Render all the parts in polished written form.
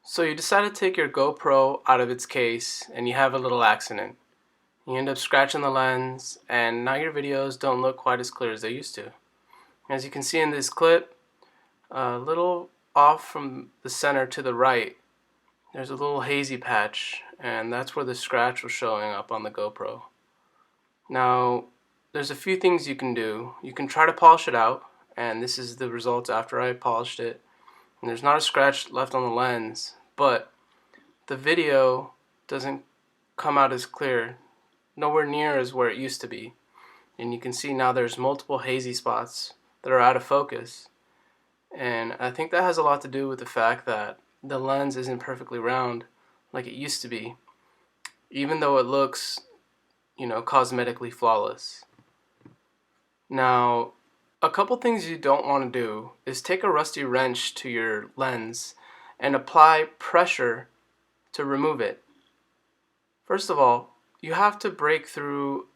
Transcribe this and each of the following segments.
So you decide to take your GoPro out of its case and you have a little accident. You end up scratching the lens and now your videos don't look quite as clear as they used to. As you can see in this clip, a little off from the center to the right, there's a little hazy patch, and that's where the scratch was showing up on the GoPro. Now, there's a few things you can do. You can try to polish it out, and this is the results after I polished it. And there's not a scratch left on the lens, but the video doesn't come out as clear, nowhere near as where it used to be. And you can see now there's multiple hazy spots that are out of focus. And I think that has a lot to do with the fact that the lens isn't perfectly round like it used to be, even though it looks, cosmetically flawless. Now, a couple things you don't want to do is take a rusty wrench to your lens and apply pressure to remove it. First of all, you have to break through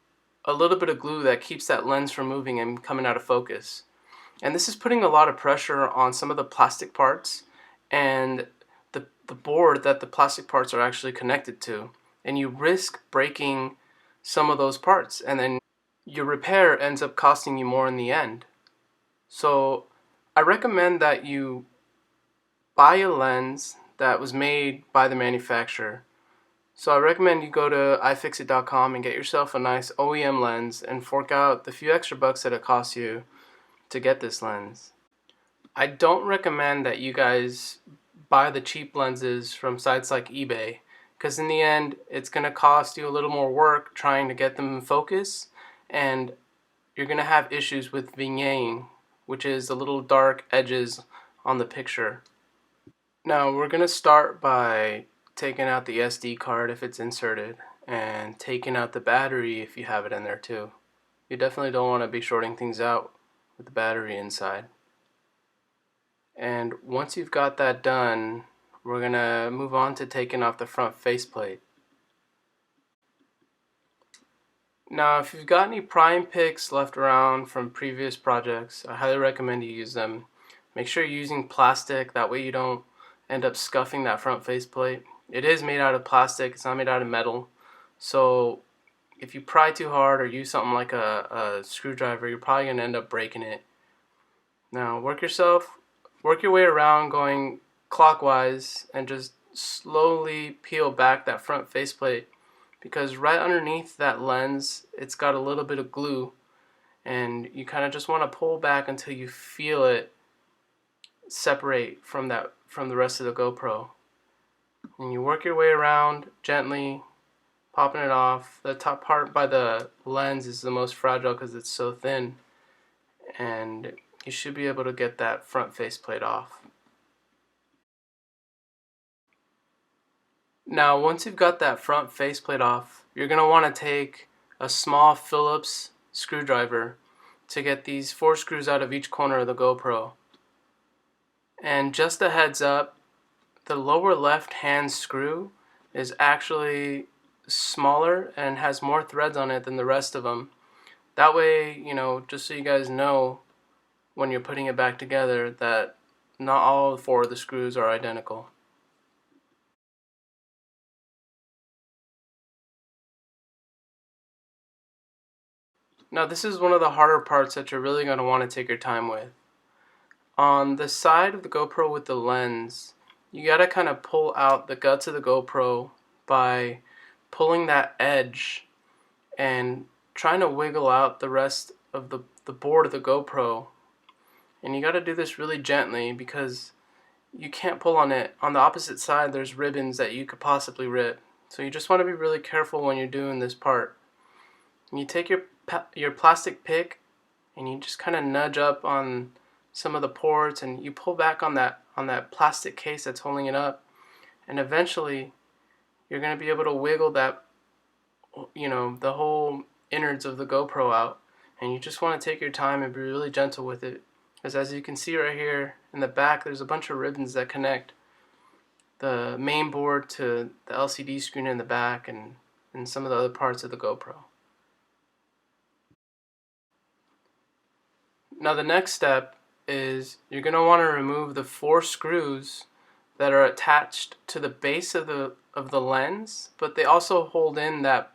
a little bit of glue that keeps that lens from moving and coming out of focus. And this is putting a lot of pressure on some of the plastic parts and the board that the plastic parts are actually connected to. And you risk breaking some of those parts, and then your repair ends up costing you more in the end. So I recommend that you buy a lens that was made by the manufacturer. So I recommend you go to ifixit.com and get yourself a nice OEM lens and fork out the few extra bucks that it costs you to get this lens. I don't recommend that you guys buy the cheap lenses from sites like eBay, because in the end it's going to cost you a little more work trying to get them in focus, and you're going to have issues with vignetting, which is the little dark edges on the picture. Now we're going to start by taking out the SD card if it's inserted, and taking out the battery if you have it in there too. You definitely don't want to be shorting things out with the battery inside. And once you've got that done, we're going to move on to taking off the front faceplate. Now, if you've got any prime picks left around from previous projects, I highly recommend you use them. Make sure you're using plastic, that way you don't end up scuffing that front faceplate. It is made out of plastic, it's not made out of metal. So if you pry too hard or use something like a screwdriver, you're probably going to end up breaking it. Now work your way around going clockwise and just slowly peel back that front faceplate, because right underneath that lens it's got a little bit of glue, and you kind of just want to pull back until you feel it separate from the rest of the GoPro. And you work your way around gently, popping it off. The top part by the lens is the most fragile because it's so thin, and you should be able to get that front faceplate off. Now once you've got that front faceplate off, you're going to want to take a small Phillips screwdriver to get these 4 screws out of each corner of the GoPro. And just a heads up, the lower left hand screw is actually smaller and has more threads on it than the rest of them. That way, just so you guys know when you're putting it back together, that not all 4 of the screws are identical. Now this is one of the harder parts that you're really going to want to take your time with. On the side of the GoPro with the lens, you got to kind of pull out the guts of the GoPro by pulling that edge and trying to wiggle out the rest of the board of the GoPro. And you got to do this really gently because you can't pull on it. On the opposite side there's ribbons that you could possibly rip. So you just want to be really careful when you're doing this part. And you take your plastic pick and you just kind of nudge up on some of the ports, and you pull back on that plastic case that's holding it up, and eventually you're going to be able to wiggle that, the whole innards of the GoPro out. And you just want to take your time and be really gentle with it, because as you can see right here in the back, there's a bunch of ribbons that connect the main board to the LCD screen in the back and some of the other parts of the GoPro. Now the next step is you're going to want to remove the 4 screws that are attached to the base of the lens, but they also hold in that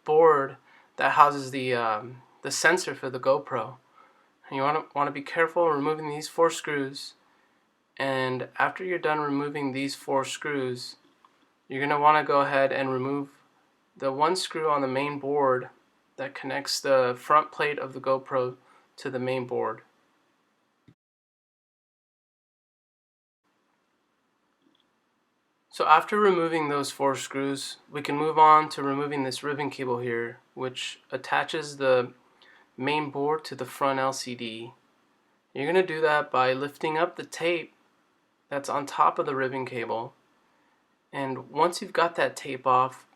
board that houses the sensor for the GoPro. And you want to be careful removing these 4 screws. And after you're done removing these 4 screws, you're going to want to go ahead and remove the 1 screw on the main board that connects the front plate of the GoPro to the main board. So after removing those 4 screws, we can move on to removing this ribbon cable here, which attaches the main board to the front LCD. You're going to do that by lifting up the tape that's on top of the ribbon cable. And once you've got that tape off,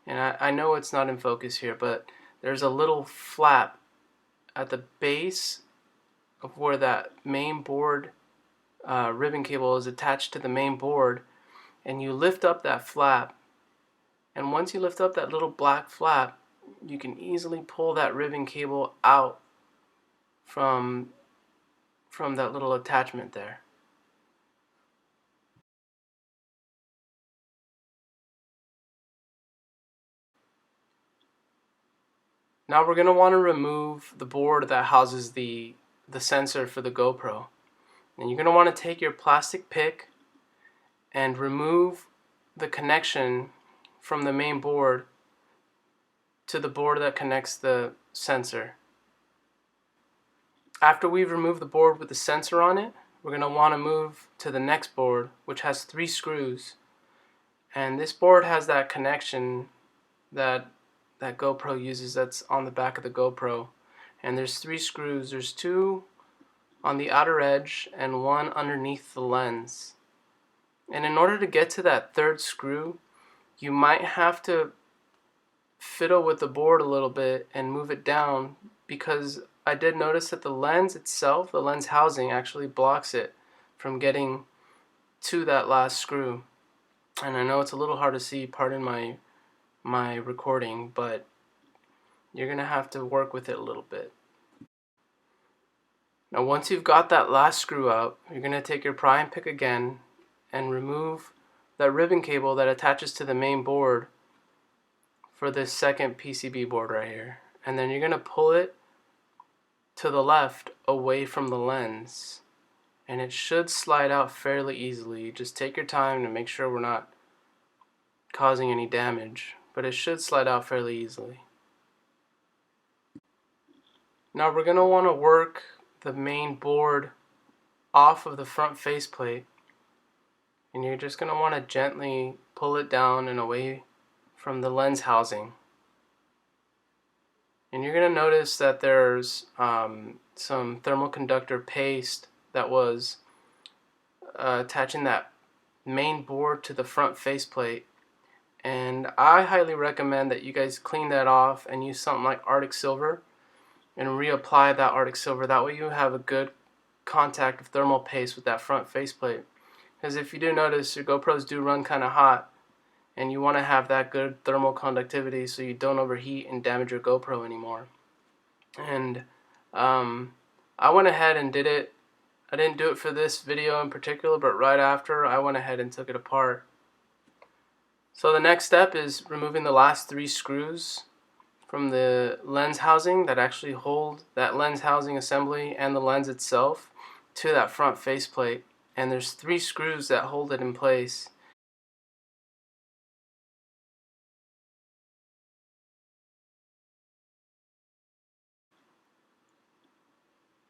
and I know it's not in focus here, but there's a little flap at the base of where that main board ribbon cable is attached to the main board, and you lift up that flap. And once you lift up that little black flap, you can easily pull that ribbon cable out from that little attachment there. Now we're going to want to remove the board that houses the sensor for the GoPro. And you're going to want to take your plastic pick and remove the connection from the main board to the board that connects the sensor. After we've removed the board with the sensor on it, we're going to want to move to the next board, which has 3 screws. And this board has that connection that GoPro uses that's on the back of the GoPro. And there's 3 screws. There's 2 on the outer edge and 1 underneath the lens. And in order to get to that 3rd screw, you might have to fiddle with the board a little bit and move it down, because I did notice that the lens itself, the lens housing, actually blocks it from getting to that last screw. And I know it's a little hard to see, pardon my recording, but you're going to have to work with it a little bit. Now once you've got that last screw out, you're going to take your pry and pick again and remove that ribbon cable that attaches to the main board for this second PCB board right here. And then you're going to pull it to the left away from the lens. And it should slide out fairly easily. Just take your time to make sure we're not causing any damage, but it should slide out fairly easily. Now we're going to want to work the main board off of the front faceplate, and you're just going to want to gently pull it down and away from the lens housing. And you're going to notice that there's some thermal conductor paste that was attaching that main board to the front faceplate. And I highly recommend that you guys clean that off and use something like Arctic Silver and reapply that Arctic Silver. That way you have a good contact of thermal paste with that front faceplate. Because if you do notice, your GoPros do run kind of hot, and you want to have that good thermal conductivity so you don't overheat and damage your GoPro anymore. And I went ahead and did it. I didn't do it for this video in particular, but right after I went ahead and took it apart. So the next step is removing the last 3 screws from the lens housing that actually hold that lens housing assembly and the lens itself to that front faceplate. And there's 3 screws that hold it in place.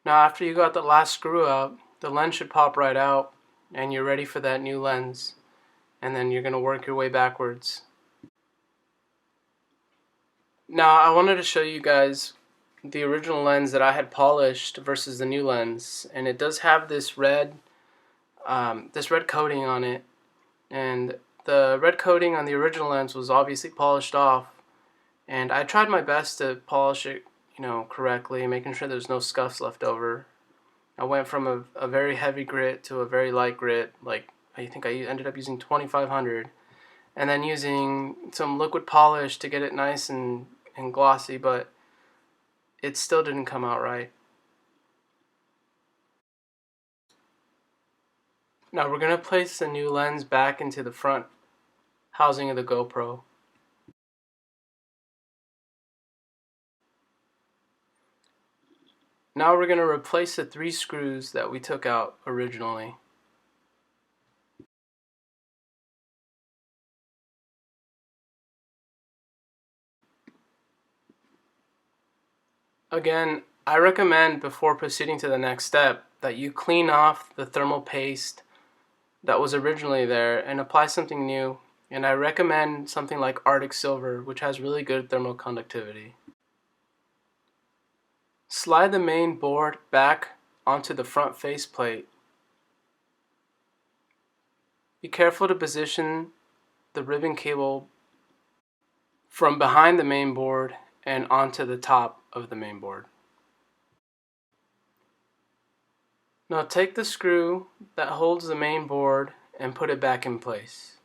Now after you got the last screw out, the lens should pop right out and you're ready for that new lens. And then you're going to work your way backwards. Now I wanted to show you guys the original lens that I had polished versus the new lens, and it does have this red coating on it, and the red coating on the original lens was obviously polished off, and I tried my best to polish it, correctly, making sure there's no scuffs left over. I went from a very heavy grit to a very light grit, like I think I ended up using 2500, and then using some liquid polish to get it nice and glossy, but it still didn't come out right. Now we're going to place the new lens back into the front housing of the GoPro. Now we're going to replace the 3 screws that we took out originally. Again, I recommend before proceeding to the next step that you clean off the thermal paste that was originally there and apply something new, and I recommend something like Arctic Silver, which has really good thermal conductivity. Slide the main board back onto the front faceplate. Be careful to position the ribbon cable from behind the main board and onto the top of the main board. Now take the screw that holds the main board and put it back in place.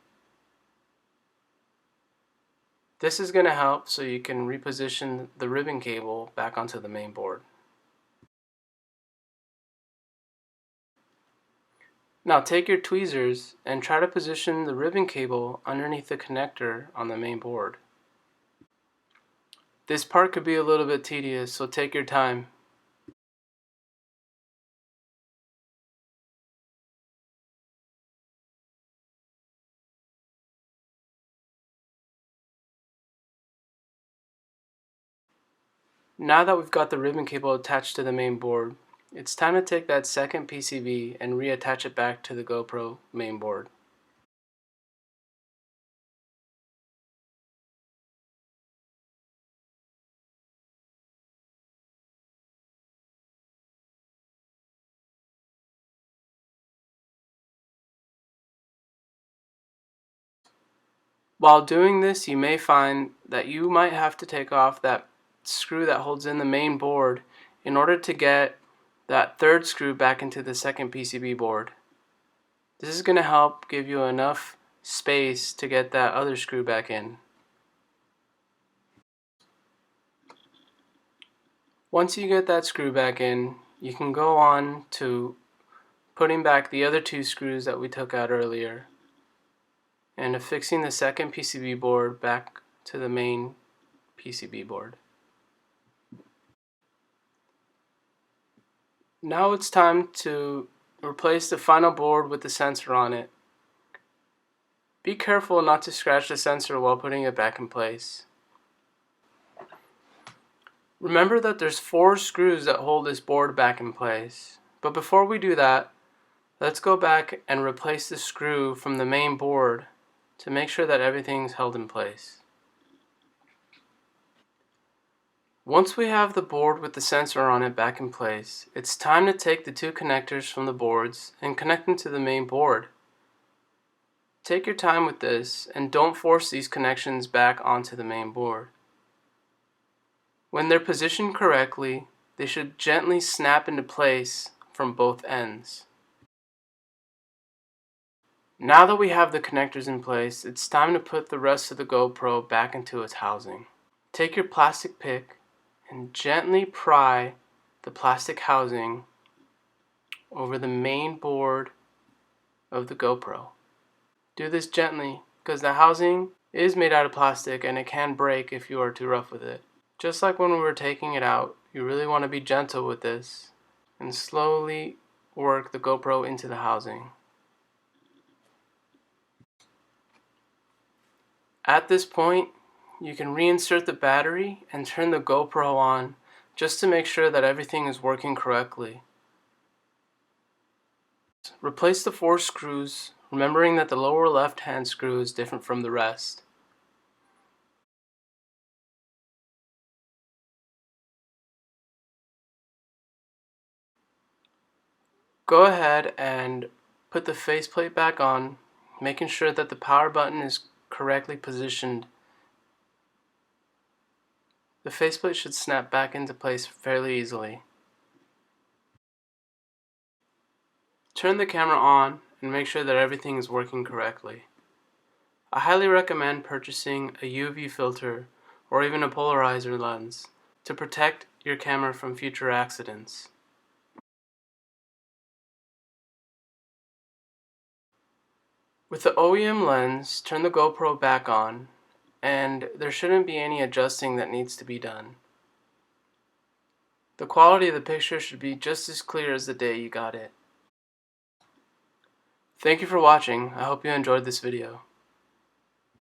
This is going to help so you can reposition the ribbon cable back onto the main board. Now take your tweezers and try to position the ribbon cable underneath the connector on the main board. This part could be a little bit tedious, so take your time. Now that we've got the ribbon cable attached to the main board, it's time to take that second PCB and reattach it back to the GoPro main board. While doing this, you may find that you might have to take off that screw that holds in the main board in order to get that third screw back into the second PCB board. This is going to help give you enough space to get that other screw back in. Once you get that screw back in, you can go on to putting back the other 2 screws that we took out earlier and affixing the second PCB board back to the main PCB board. Now it's time to replace the final board with the sensor on it. Be careful not to scratch the sensor while putting it back in place. Remember that there's 4 screws that hold this board back in place. But before we do that, let's go back and replace the screw from the main board to make sure that everything's held in place. Once we have the board with the sensor on it back in place, it's time to take the 2 connectors from the boards and connect them to the main board. Take your time with this and don't force these connections back onto the main board. When they're positioned correctly, they should gently snap into place from both ends. Now that we have the connectors in place, it's time to put the rest of the GoPro back into its housing. Take your plastic pick and gently pry the plastic housing over the main board of the GoPro. Do this gently because the housing is made out of plastic and it can break if you are too rough with it. Just like when we were taking it out, you really want to be gentle with this and slowly work the GoPro into the housing. At this point, you can reinsert the battery and turn the GoPro on just to make sure that everything is working correctly. Replace the 4 screws, remembering that the lower left hand screw is different from the rest. Go ahead and put the faceplate back on, making sure that the power button is correctly positioned. The faceplate should snap back into place fairly easily. Turn the camera on and make sure that everything is working correctly. I highly recommend purchasing a UV filter or even a polarizer lens to protect your camera from future accidents. With the OEM lens, turn the GoPro back on, and there shouldn't be any adjusting that needs to be done. The quality of the picture should be just as clear as the day you got it. Thank you for watching. I hope you enjoyed this video.